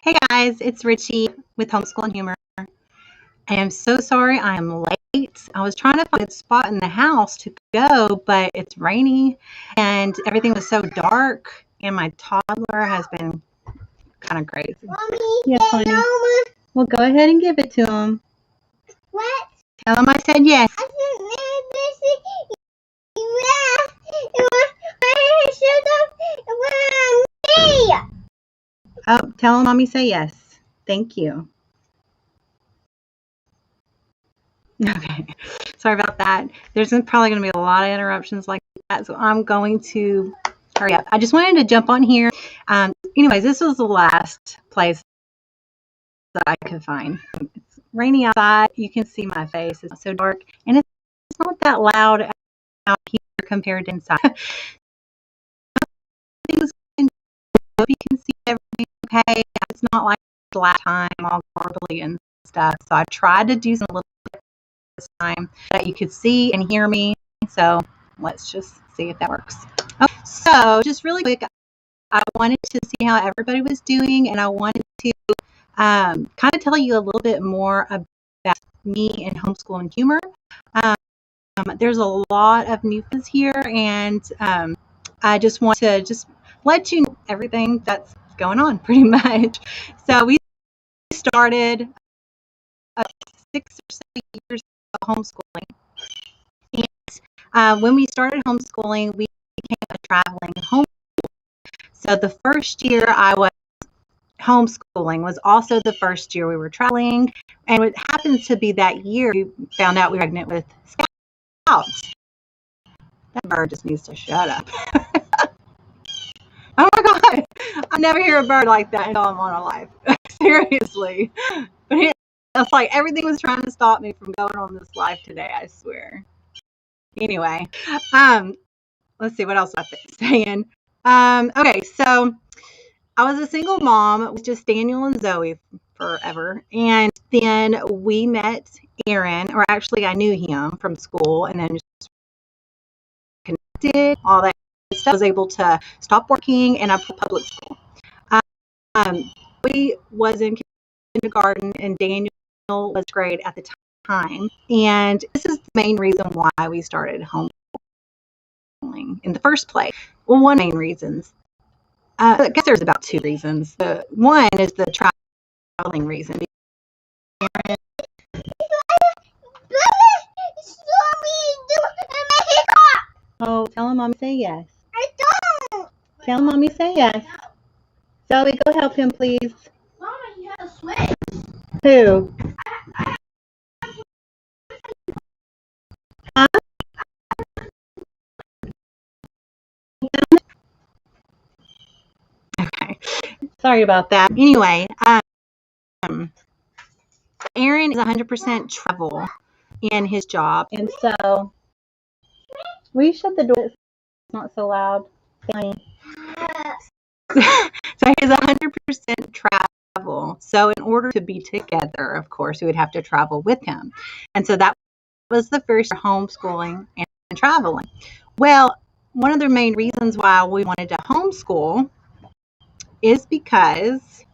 Hey guys, it's Richie with Homeschool and Humor. I am so sorry I am late. I was trying to find a spot in the house to go, but it's rainy and everything was so dark, and my toddler has been kind of crazy. Mommy, Yes, honey. Well, go ahead and give it to him. what? Tell him I said yes. I Oh, tell him mommy say yes. Thank you. Okay, sorry about that. There's probably going to be a lot of interruptions like that, so I'm going to hurry up. I just wanted to jump on here. Anyways, this was the last place that I could find. It's rainy outside. You can see my face. It's so dark, and it's not that loud out here compared to inside. Things hope you can see everything okay. It's not like last time, all garbly and stuff. So I tried to do some little this time that you could see and hear me. So let's just see if that works. Okay, so just really quick, I wanted to see how everybody was doing, and I wanted to kind of tell you a little bit more about me and Homeschool and Humor. There's a lot of new things here, and I just want to let you know everything that's going on pretty much. So we started 6 or 7 years of homeschooling. And when we started homeschooling, we became a traveling home. So the first year I was homeschooling was also the first year we were traveling. And it happens to be that year we found out we were pregnant with Scouts. That bird just needs to shut up. Oh my God. I never hear a bird like that in all my life. Seriously. But it's like everything was trying to stop me from going on this live today, I swear. Anyway, let's see what else I've been saying. Okay, so I was a single mom with just Daniel and Zoe forever. And then we met Aaron, or actually I knew him from school, and then just connected, all that stuff. I was able to stop working, and I put public school. We was in kindergarten, and Daniel was grade at the time. And this is the main reason why we started homeschooling in the first place. Well, one of the main reasons. I guess there's about two reasons. One is the traveling reason. Oh, tell him mommy say yes. I don't. Tell him mommy say yes. Zoe, go help him, please. Mama, you have a switch. Who? Huh? Okay. Sorry about that. Anyway, Aaron is 100% travel in his job, and so will you shut the door? It's not so loud. So he's 100% travel. So in order to be together, of course, we would have to travel with him. And so that was the first homeschooling and traveling. Well, one of the main reasons why we wanted to homeschool is because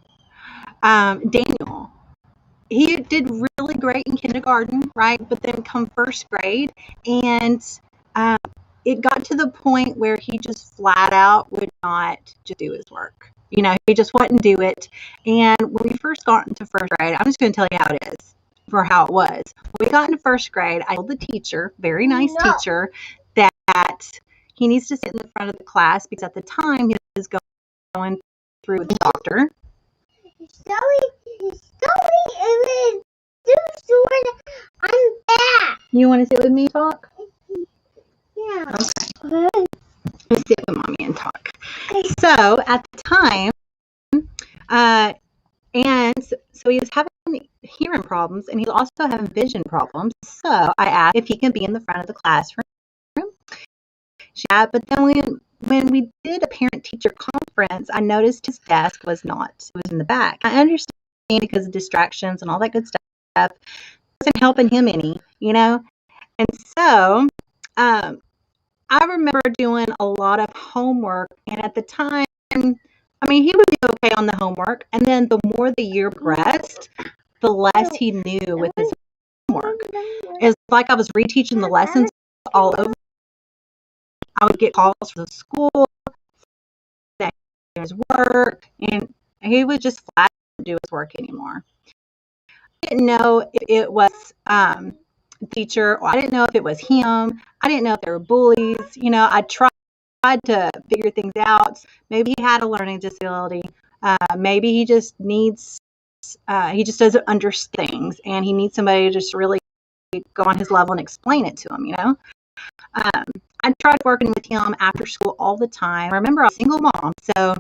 Daniel, he did really great in kindergarten, right? But then come first grade, and it got to the point where he just flat out would not just do his work. You know, he just wouldn't do it. And when we first got into first grade, I'm just going to tell you how it is for how it was. When we got into first grade, I told the teacher, very nice teacher, that he needs to sit in the front of the class because at the time he was going through the doctor. I'm back. You want to sit with me and talk? Yeah. Okay. Let's sit with mommy and talk. So at the time, and so he was having hearing problems, and he's also having vision problems. So I asked if he can be in the front of the classroom. Yeah, but then when we did a parent-teacher conference, I noticed his desk was in the back. I understand because of distractions and all that good stuff. It wasn't helping him any, you know? And so I remember doing a lot of homework, and at the time, I mean, he would do okay on the homework. And then the more the year progressed, the less he knew with his homework. It's like I was reteaching the lessons all over. I would get calls from the school that he was work, and he would just flat do his work anymore. I didn't know if it was teacher, or I didn't know if it was him. I didn't know if they were bullies. I tried to figure things out. Maybe he had a learning disability. Maybe he just needs, he just doesn't understand things, and he needs somebody to just really go on his level and explain it to him. I tried working with him after school all the time. I remember I was a single mom, so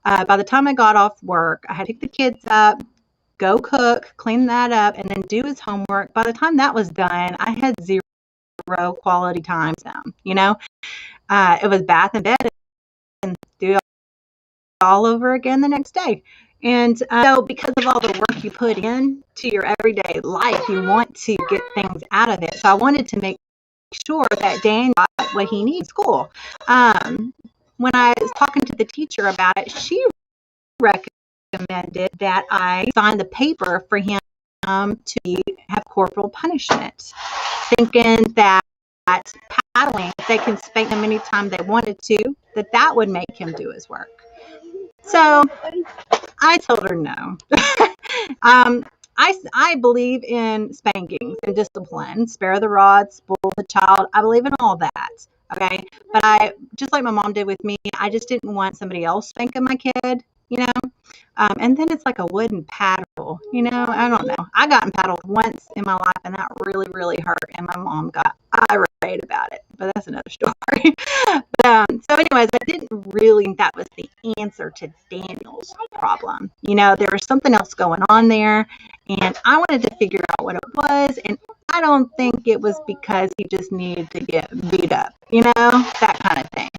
by the time I got off work, I had to pick the kids up, go cook, clean that up, and then do his homework. By the time that was done, I had zero quality time with him. It was bath and bed and do it all over again the next day. And so because of all the work you put in to your everyday life, you want to get things out of it. So I wanted to make sure that Dan got what he needs in school. When I was talking to the teacher about it, she recommended that I sign the paper for him to have corporal punishment, thinking that paddling, if they can spank him anytime they wanted to, that would make him do his work. So I told her no. I believe in spankings and discipline. Spare the rod, spoil the child. I believe in all that. Okay. But I, just like my mom did with me, I just didn't want somebody else spanking my kid, and then it's like a wooden paddle, I don't know. I got paddled once in my life, and that really, really hurt. And my mom got irate about it, but that's another story. So anyways, I didn't really think that was the answer to Daniel's problem. There was something else going on there, and I wanted to figure out what it was. And I don't think it was because he just needed to get beat up, that kind of thing.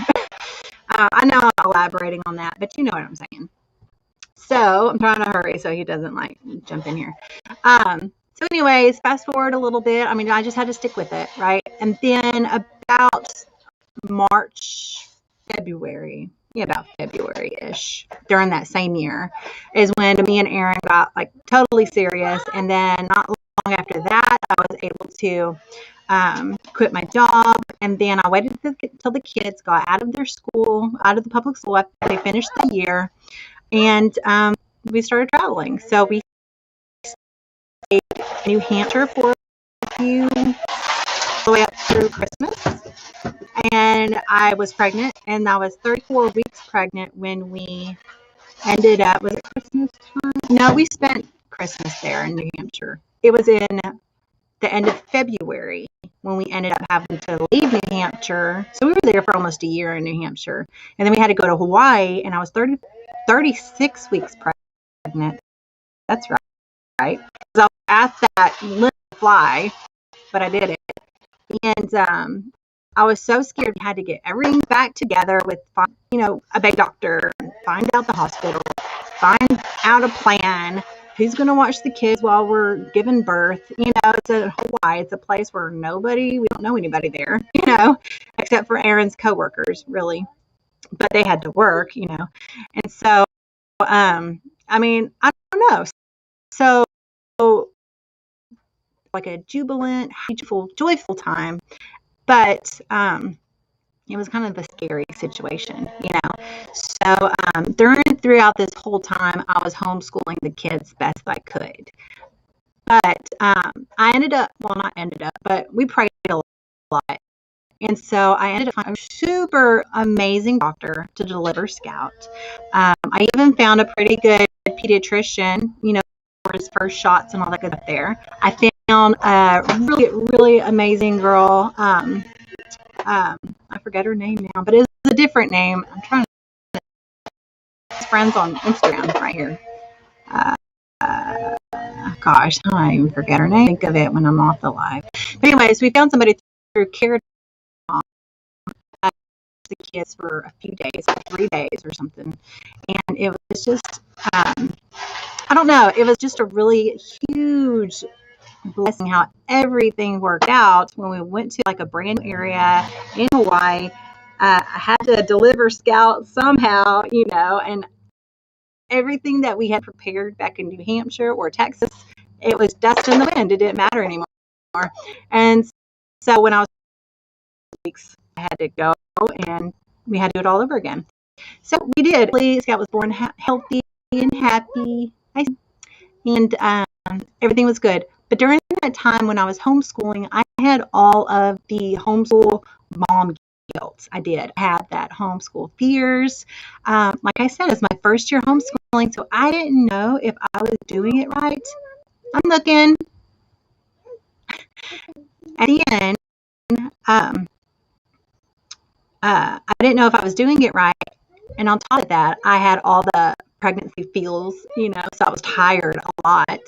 I know I'm elaborating on that, but you know what I'm saying. So I'm trying to hurry so he doesn't jump in here. So anyways, fast forward a little bit. I mean, I just had to stick with it, right? And then about about February-ish, during that same year, is when me and Aaron got totally serious. And then not long after that, I was able to quit my job. And then I waited till the kids got out of the public school after they finished the year. And we started traveling. So we stayed in New Hampshire for a few, all the way up through Christmas. And I was pregnant, and I was 34 weeks pregnant when we ended up, was it Christmas time? No, we spent Christmas there in New Hampshire. It was in the end of February when we ended up having to leave New Hampshire. So we were there for almost a year in New Hampshire. And then we had to go to Hawaii, and I was 36 weeks pregnant. That's right. So I was at that limit to fly, but I did it. And I was so scared. I had to get everything back together with, a big doctor, find out the hospital, find out a plan. Who's going to watch the kids while we're giving birth? It's in Hawaii. It's a place where we don't know anybody there, except for Aaron's coworkers, really. But they had to work, And so, I mean, I don't know. So, like a jubilant, joyful time. But it was kind of a scary situation, So throughout this whole time, I was homeschooling the kids best I could. But but we prayed a lot. And so I ended up finding a super amazing doctor to deliver Scout. I even found a pretty good pediatrician, for his first shots and all that good stuff there. I found a really, really amazing girl. I forget her name now, but it's a different name. I'm trying to friends on Instagram right here. Gosh, I don't even forget her name. Think of it when I'm off the live. But anyways, we found somebody through Care the kids for a few days, 3 days or something. And it was just, I don't know, it was just a really huge blessing how everything worked out when we went to a brand new area in Hawaii. I had to deliver Scout somehow, and everything that we had prepared back in New Hampshire or Texas, it was dust in the wind. It didn't matter anymore. And so when I was weeks, I had to go and we had to do it all over again. So we did. Scout was born healthy and happy, and everything was good. But during that time when I was homeschooling, I had all of the homeschool mom guilt. I did. I had that homeschool fears. Like I said, it's my first year homeschooling, so I didn't know if I was doing it right. I'm looking. At the end, I didn't know if I was doing it right. And on top of that, I had all the pregnancy feels, so I was tired a lot.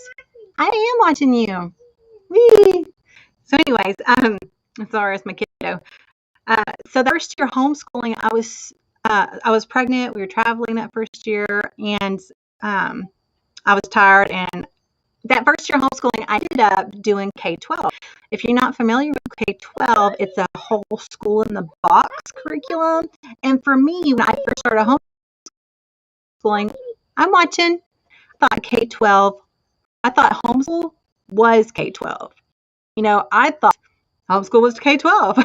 I am watching you. Whee! So anyways, sorry, it's my kiddo. So the first year homeschooling, I was pregnant. We were traveling that first year, and I was tired. And that first year homeschooling, I ended up doing K-12. If you're not familiar with K-12, it's a whole school in the box curriculum. And for me, when I first started homeschooling, I'm watching. I thought K-12. I thought homeschool was K-12. I thought homeschool was K-12.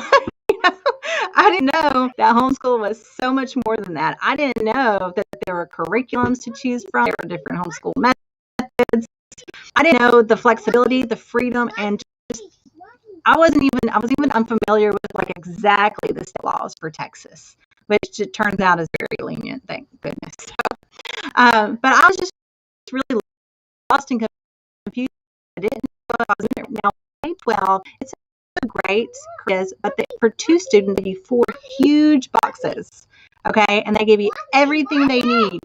I didn't know that homeschool was so much more than that. I didn't know that there were curriculums to choose from. There were different homeschool methods. I didn't know the flexibility, the freedom, and just I was even unfamiliar with exactly the state laws for Texas, which it turns out is very lenient, thank goodness. But I was just really lost and confused. I didn't know I was in there. Now, K-12, it's a great quiz, but for 2 students, they give you 4 huge boxes, okay? And they give you everything they need.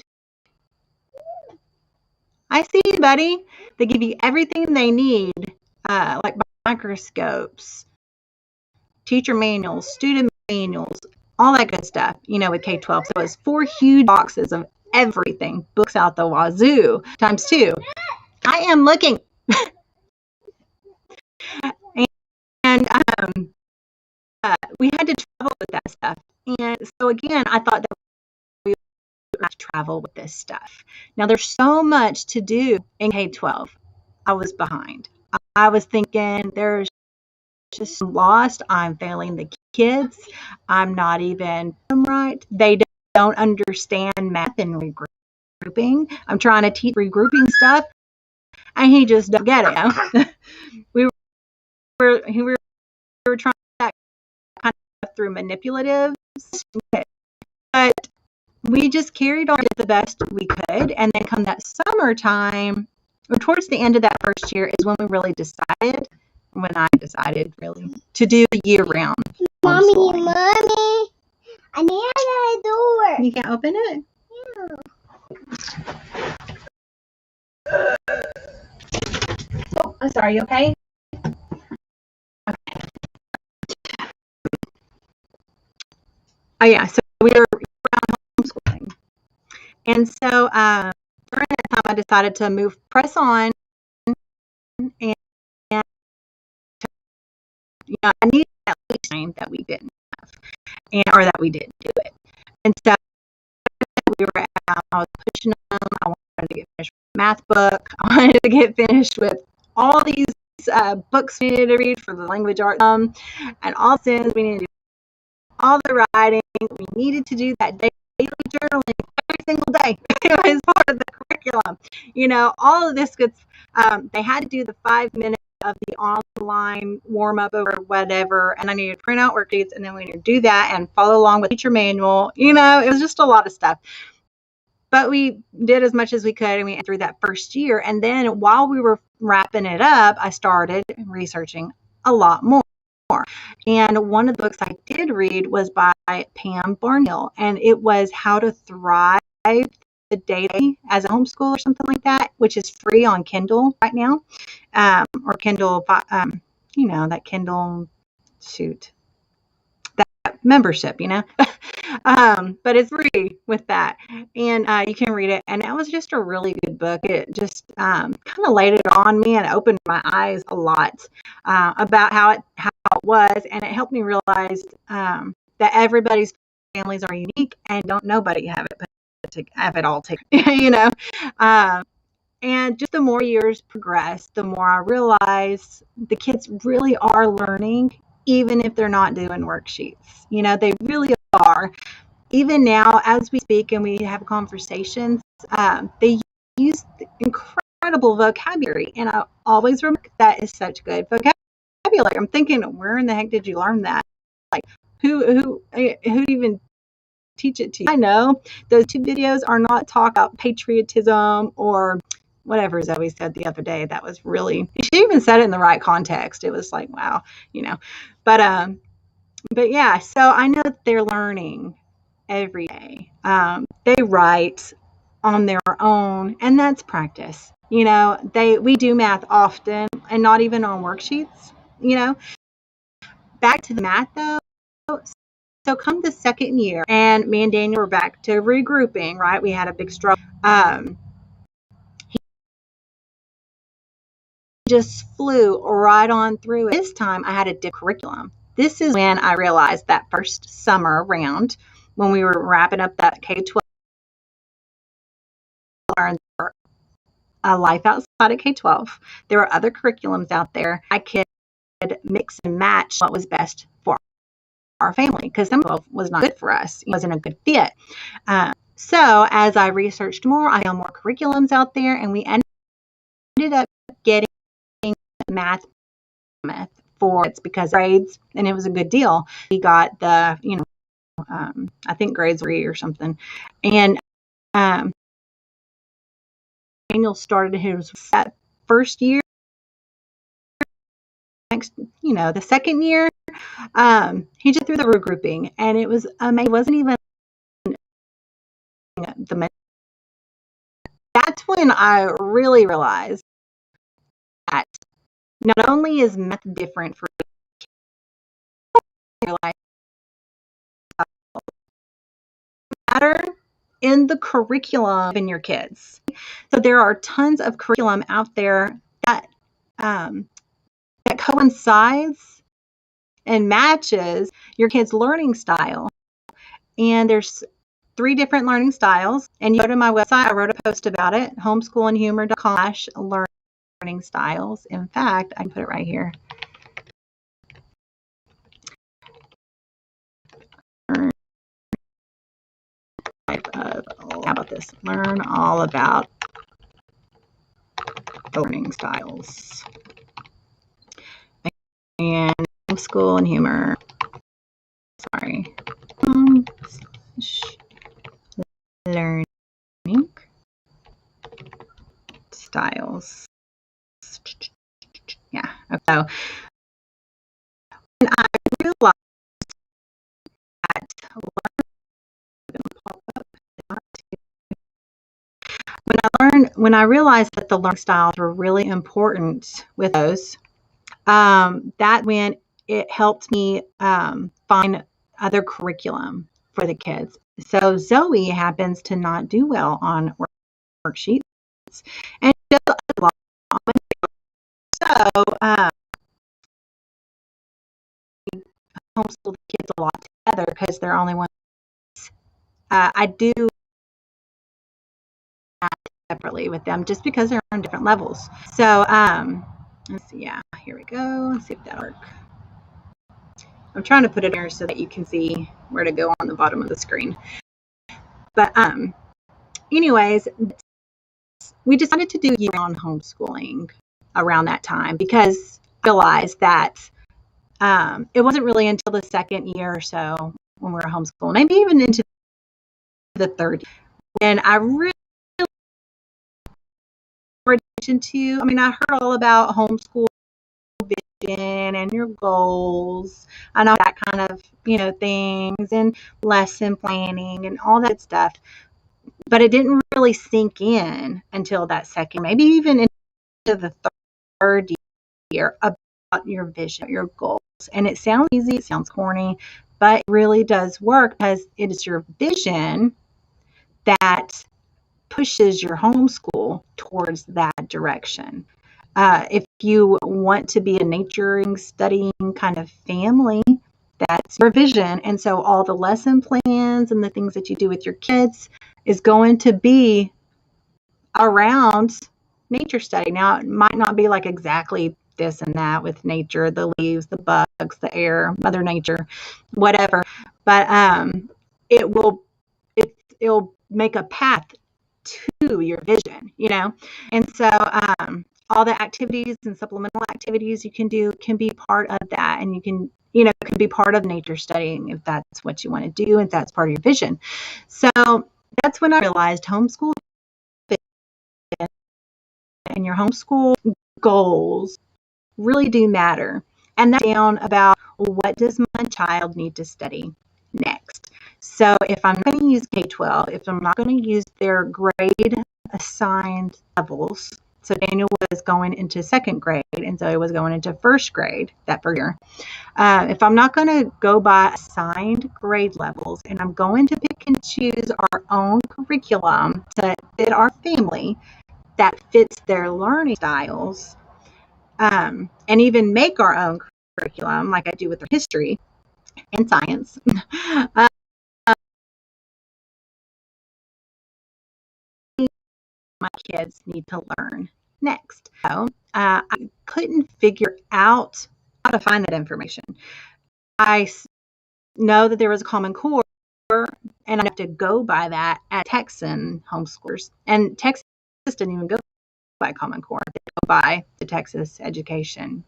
I see you, buddy. They give you everything they need, like microscopes, teacher manuals, student manuals, all that good stuff, with K-12. So it's 4 huge boxes of everything, books out the wazoo, times 2. I am looking. And we had to travel with that stuff. And so again, I thought that we would have to travel with this stuff. Now there's so much to do in K-12. I was behind. I was thinking there's just lost. I'm failing the kids. I'm not even right. They don't understand math and regrouping. I'm trying to teach regrouping stuff, and he just don't get it. We were trying that kind of through manipulatives, but we just carried on the best we could. And then come that summertime, or towards the end of that first year, is when I decided really to do the year round. Mommy, I need a door. You can't open it? Yeah. Oh, I'm sorry, you okay? Okay. Oh yeah, so we were around homeschooling. And so during that time I decided to press on, and I needed at least time that we didn't have, or that we didn't do it. And so we were I was pushing them. I wanted to get finished with the math book. I wanted to get finished with all these books we needed to read for the language arts, and all things we needed to do, all the writing. We needed to do that daily journaling every single day. It was part of the curriculum. All of this gets. They had to do the 5 minutes of the online warm up or whatever, and I needed to print out worksheets, and then we needed to do that and follow along with teacher manual. It was just a lot of stuff. But we did as much as we could, and we went through that first year. And then while we were wrapping it up, I started researching a lot more. And one of the books I did read was by Pam Barnhill, and it was How to Thrive the Day as a Homeschool or something like that, which is free on Kindle right now, or Kindle, that Kindle, that membership, but it's free with that, and you can read it. And it was just a really good book. It just kind of laid it on me and opened my eyes a lot about how it was, and it helped me realize that everybody's families are unique, and don't nobody have it put have it all taken, and just the more years progress, the more I realize the kids really are learning, even if they're not doing worksheets. They really are. Even now, as we speak and we have conversations, they use incredible vocabulary. And I always remember that is such good vocabulary. I'm thinking, where in the heck did you learn that? Like, who even teach it to you? I know those 2 videos are not talk about patriotism or whatever Zoe said the other day. That was really, she even said it in the right context. It was like, wow, but yeah, so I know that they're learning every day. They write on their own, and that's practice. We do math often and not even on worksheets. Back to the math though. So come the second year, and me and Daniel were back to regrouping, right? We had a big struggle. He just flew right on through it. This time I had a different curriculum. This is when I realized that first summer round, when we were wrapping up that K-12, learned a life outside of K-12. There were other curriculums out there. I could mix and match what was best for our family, because some of it was not good for us. It wasn't a good fit. So as I researched more, I found more curriculums out there, and we ended up getting math for it's because grades, and it was a good deal. We got the, I think grades 3 or something, and Daniel started his first year. Next, the second year, he just threw the regrouping, and it was amazing. It wasn't even that's when I really realized that not only is math different for your life, matter in the curriculum in your kids. So there are tons of curriculum out there that that coincides and matches your kids' learning style. And there's 3 different learning styles. And you go to my website, I wrote a post about it, homeschoolandhumor.com/learning styles. In fact, I can put it right here. How about this? Learn all about learning styles. And homeschool and humor. Sorry. Learning styles. Yeah. So when I realized that when I realized that the learning styles were really important with those, that when it helped me find other curriculum for the kids. So Zoe happens to not do well on worksheets, and she does a lot on so homeschool the kids a lot together because they're only one. I do that separately with them just because they're on different levels. So let's see. Yeah, here we go. Let's see if that'll work. I'm trying to put it here so that you can see where to go on the bottom of the screen. But anyways, we decided to do year-round homeschooling around that time because I realized that it wasn't really until the second year or so when we were homeschooling, maybe even into the third year, when I really paid attention to. I mean, I heard all about homeschool vision and your goals and all that kind of things, and lesson planning and all that stuff, but it didn't really sink in until that second, maybe even into the third year, about your vision, your goals. And it sounds easy, it sounds corny, but it really does work because it is your vision that pushes your homeschool towards that direction. If you want to be a naturing, studying kind of family, that's your vision. And so all the lesson plans and the things that you do with your kids, is going to be around nature study. Now, it might not be like exactly this and that with nature, the leaves, the bugs, the air, Mother Nature, whatever, but it will it'll make a path to your vision, and so all the activities and supplemental activities you can do can be part of that, and you can can be part of nature studying if that's what you want to do, if that's part of your vision. So that's when I realized homeschool and your homeschool goals really do matter. And that's down about what does my child need to study next. So if I'm going to use K-12, if I'm not going to use their grade assigned levels, so Daniel was going into second grade and Zoe was going into first grade that first year. If I'm not going to go by assigned grade levels and I'm going to pick and choose our own curriculum to fit our family that fits their learning styles, and even make our own curriculum like I do with history and science, my kids need to learn next. So I couldn't figure out how to find that information. I know that there was a Common Core, and I have to go by that at Texan homeschoolers. And Texas didn't even go by Common Core; they go by the Texas Education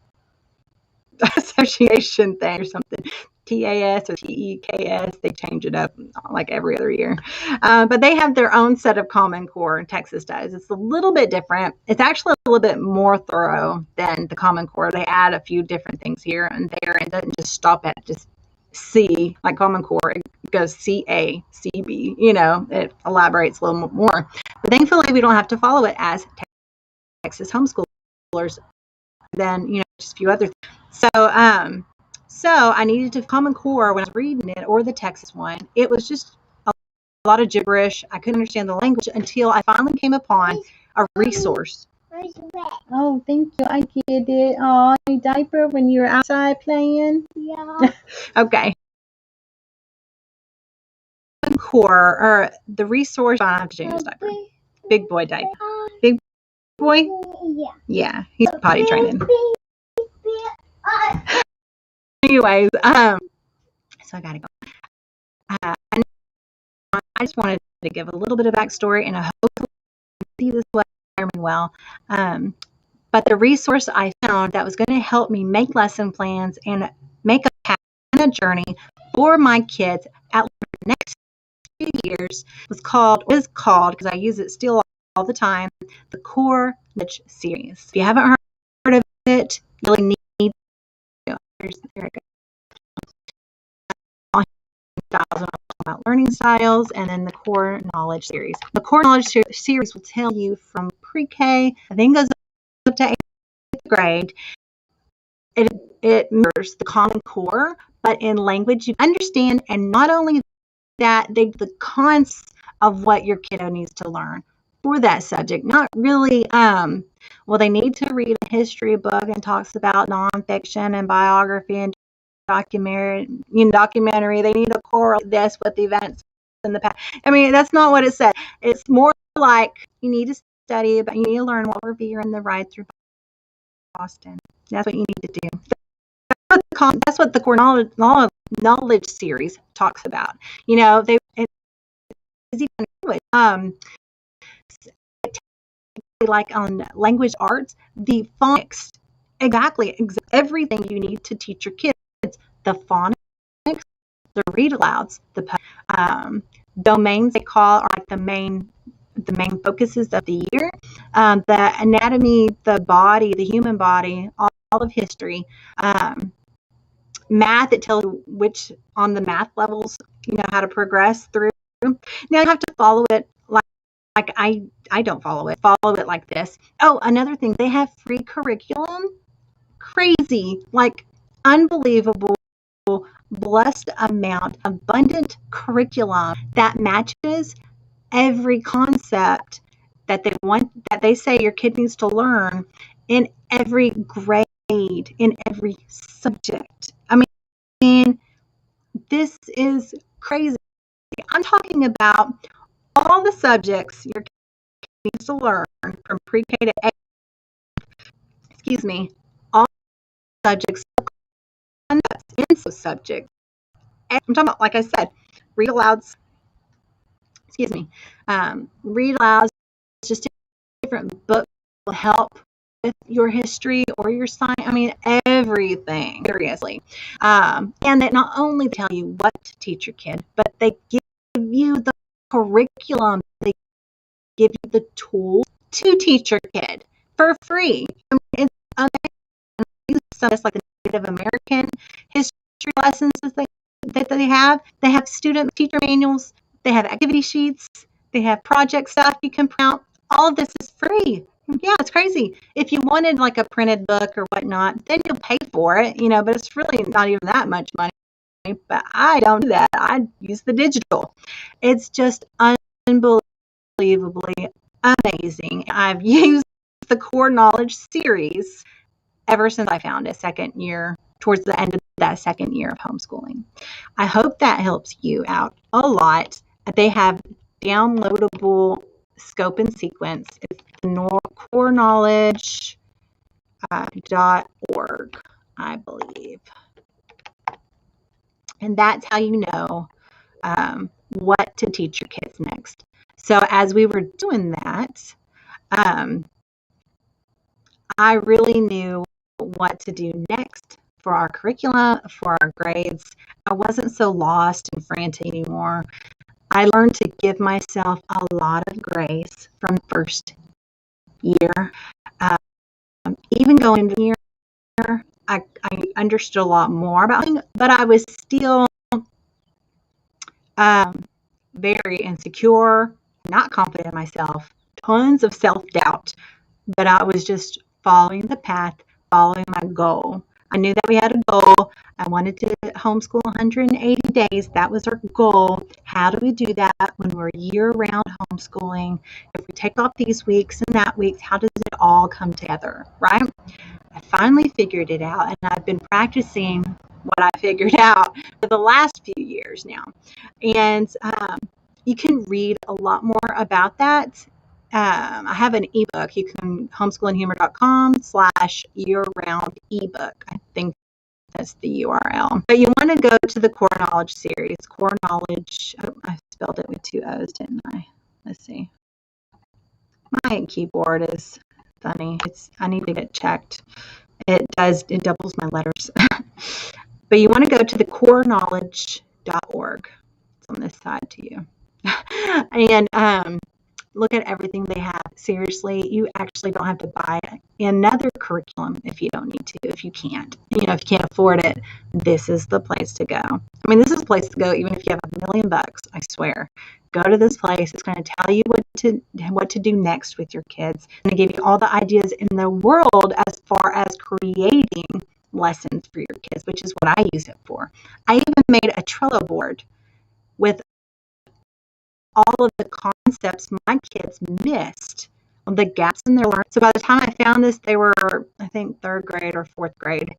Association thing or something. TAS or TEKS, they change it up like every other year. But they have their own set of Common Core, and Texas does. It's a little bit different. It's actually a little bit more thorough than the Common Core. They add a few different things here and there, and doesn't just stop at just C, like Common Core. It goes CA, CB, it elaborates a little more. But thankfully, we don't have to follow it as Texas homeschoolers, then, just a few other things. So I needed to Common Core when I was reading it, or the Texas one. It was just a lot of gibberish. I couldn't understand the language until I finally came upon a resource. Oh, thank you. I get it. Oh, your diaper when you were outside playing? Yeah. Okay. Core, or the resource, I don't have to change his diaper. Big boy diaper. Big boy? Yeah. Yeah, he's potty training. Anyways, so I gotta go. I just wanted to give a little bit of backstory, and I hope you see this learning well. But the resource I found that was going to help me make lesson plans and make a path and a journey for my kids at the next few years is called, because I use it still all the time, the Core Knowledge Series. If you haven't heard of it, you really need to. There it goes. About learning styles, and then the Core Knowledge Series. The Core Knowledge Series will tell you from pre-K, I think goes up to 8th grade. It mirrors the Common Core, but in language you understand, and not only that, the concepts of what your kiddo needs to learn for that subject. Not really, well, they need to read a history book and talks about nonfiction and biography and documentary. They need to correlate this with events in the past. I mean, that's not what it said. It's more like you need to study, but you need to learn Walter Revere and the ride through Boston. That's what you need to do. That's what the Core Knowledge Series talks about. It's even like on language arts, the phonics, exactly everything you need to teach your kids. The phonics, the read alouds, the domains they call are like the main focuses of the year. The anatomy, the body, the human body, all of history. Math, it tells you which on the math levels, how to progress through. Now you have to follow it like I don't follow it. Follow it like this. Oh, another thing, they have free curriculum. Crazy, like unbelievable, blessed amount, abundant curriculum that matches every concept that they say your kid needs to learn in every grade, in every subject. I mean, this is crazy. I'm talking about all all the subjects your kid needs to learn from pre-K to 8, all subjects, concepts in those subjects. I'm talking about, like I said, read alouds, read alouds, just different books will help with your history or your science. I mean, everything, seriously. And they not only tell you what to teach your kid, but they give you the curriculum. They give you the tools to teach your kid for free. I mean, it's amazing. So it's like the Native American history lessons that they have. They have student teacher manuals. They have activity sheets. They have project stuff you can print out. All of this is free. Yeah, it's crazy. If you wanted like a printed book or whatnot, then you'll pay for it, but it's really not even that much money. But I don't do that. I use the digital. It's just unbelievably amazing. I've used the Core Knowledge series ever since I found it towards the end of that second year of homeschooling. I hope that helps you out a lot. They have downloadable scope and sequence. It's coreknowledge.org, I believe. And that's how you know what to teach your kids next. So as we were doing that, I really knew what to do next for our curriculum, for our grades. I wasn't so lost and frantic anymore. I learned to give myself a lot of grace from the first year. Even going into the year, I understood a lot more about it, but I was still very insecure, not confident in myself, tons of self-doubt, but I was just following the path, following my goal. I knew that we had a goal. I wanted to homeschool 180 days. That was our goal. How do we do that when we're year-round homeschooling? If we take off these weeks and that weeks, how does it all come together, right? I finally figured it out, and I've been practicing what I figured out for the last few years now. And you can read a lot more about that. I have an ebook. You can homeschoolandhumor.com/year-round ebook. I think that's the URL. But you want to go to the Core Knowledge series. Core Knowledge. Oh, I spelled it with 2 O's, didn't I? Let's see. My keyboard is funny. I need to get checked. It doubles my letters. But you want to go to the coreknowledge.org. It's on this side to you. And look at everything they have. Seriously, you actually don't have to buy another curriculum if you don't need to, if you can't. If you can't afford it, this is the place to go. I mean, this is the place to go even if you have $1 million, I swear. Go to this place. It's going to tell you what to do next with your kids. And they give you all the ideas in the world as far as creating lessons for your kids, which is what I use it for. I even made a Trello board with all of the concepts my kids missed, the gaps in their learning. So by the time I found this, they were, I think, 3rd grade or 4th grade.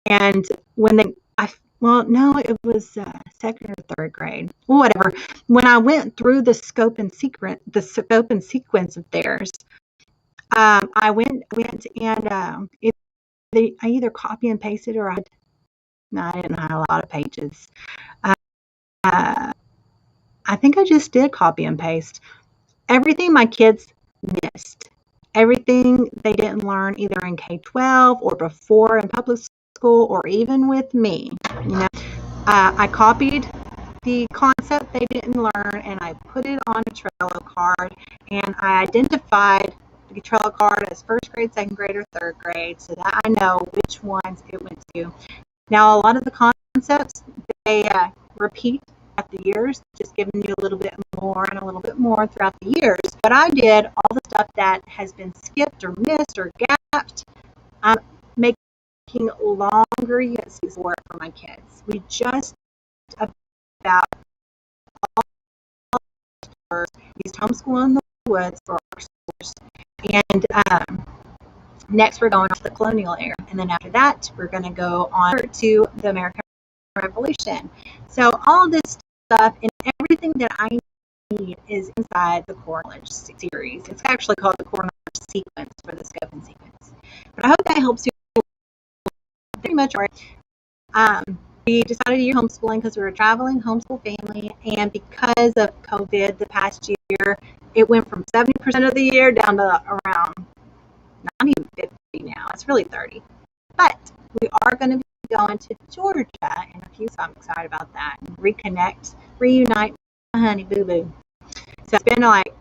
And when it was 2nd or 3rd grade, well, whatever. When I went through the scope and sequence of theirs, I went and I either copy and pasted or I didn't have a lot of pages. I think I just did copy and paste. Everything my kids missed, everything they didn't learn either in K-12 or before in public school or even with me, I copied the concept they didn't learn and I put it on a Trello card, and I identified the Trello card as 1st grade, 2nd grade, or 3rd grade so that I know which ones it went to. Now, a lot of the concepts, they repeat at the years, just giving you a little bit more and a little bit more throughout the years. But I did all the stuff that has been skipped or missed or gapped. I'm making longer units for my kids. We just about all used Homeschool in the Woods for our source. And next we're going to the colonial era. And then after that, we're going to go on to the American Revolution. So all this stuff and everything that I need is inside the Core Knowledge series. It's actually called the Core Knowledge Sequence for the Scope and Sequence. But I hope that helps you pretty much. We decided to do homeschooling because we were a traveling homeschool family, and because of COVID the past year, it went from 70% of the year down to around not even 50 now. It's really 30. But we are going to be going to Georgia in a few, so I'm excited about that. And reunite my honey boo boo. So it's been like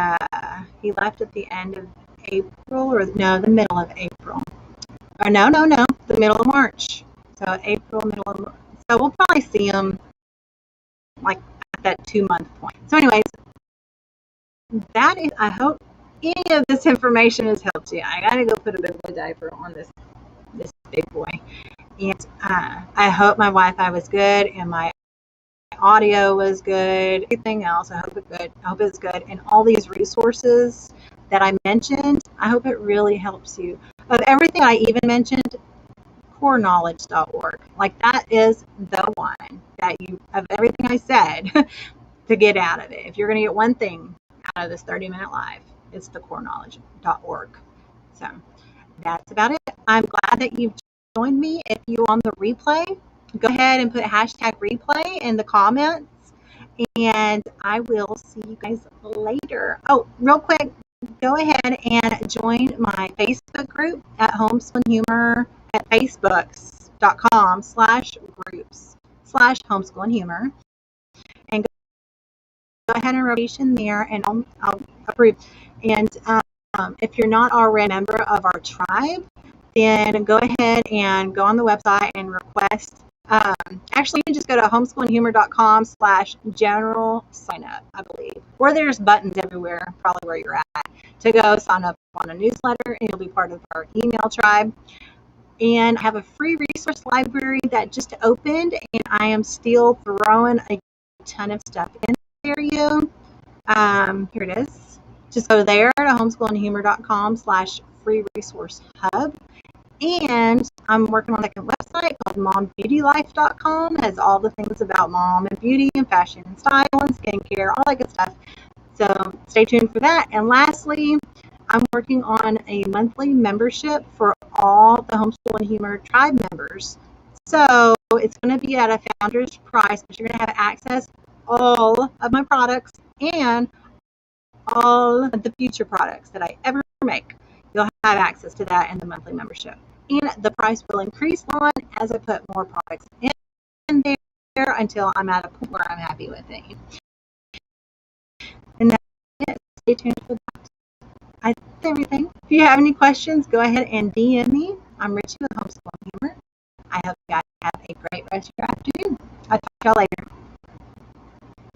he left at the end of April, or no, the middle of April, or no, the middle of March. So April, middle of. So we'll probably see him like at that 2-month point. So anyways, that is, I hope any of this information has helped you. I gotta go put a big boy diaper on this big boy. And I hope my Wi-Fi was good and my audio was good. Everything else, I hope it's good. And all these resources that I mentioned, I hope it really helps you. Of everything I even mentioned, coreknowledge.org. Like that is the one that of everything I said to get out of it. If you're going to get one thing out of this 30-minute live, it's the coreknowledge.org. So that's about it. I'm glad that you've joined me. If you're on the replay, go ahead and put hashtag replay in the comments, and I will see you guys later. Oh, real quick, go ahead and join my Facebook group at Homeschool Humor at facebook.com/groups/homeschool and humor, and go ahead and rotation there, and I'll approve. And if you're not already a member of our tribe, then go ahead and go on the website and request. Actually, you can just go to homeschoolinghamor.com/general sign up, I believe. Or there's buttons everywhere, probably where you're at, to go sign up on a newsletter, and you'll be part of our email tribe. And I have a free resource library that just opened, and I am still throwing a ton of stuff in there. Here it is. Just go there to homeschoolinghamor.com/free resource hub. And I'm working on a website called mombeautylife.com. It has all the things about mom and beauty and fashion and style and skincare, all that good stuff. So stay tuned for that. And lastly, I'm working on a monthly membership for all the Homeschool and Humor tribe members. So it's going to be at a founder's price, but you're going to have access to all of my products and all of the future products that I ever make. You'll have access to that in the monthly membership. And the price will increase on as I put more products in there until I'm at a point where I'm happy with it. And that's it. Stay tuned for that. That's everything. If you have any questions, go ahead and DM me. I'm Richie with Homeschool and Humor. I hope you guys have a great rest of your afternoon. I'll talk to y'all later.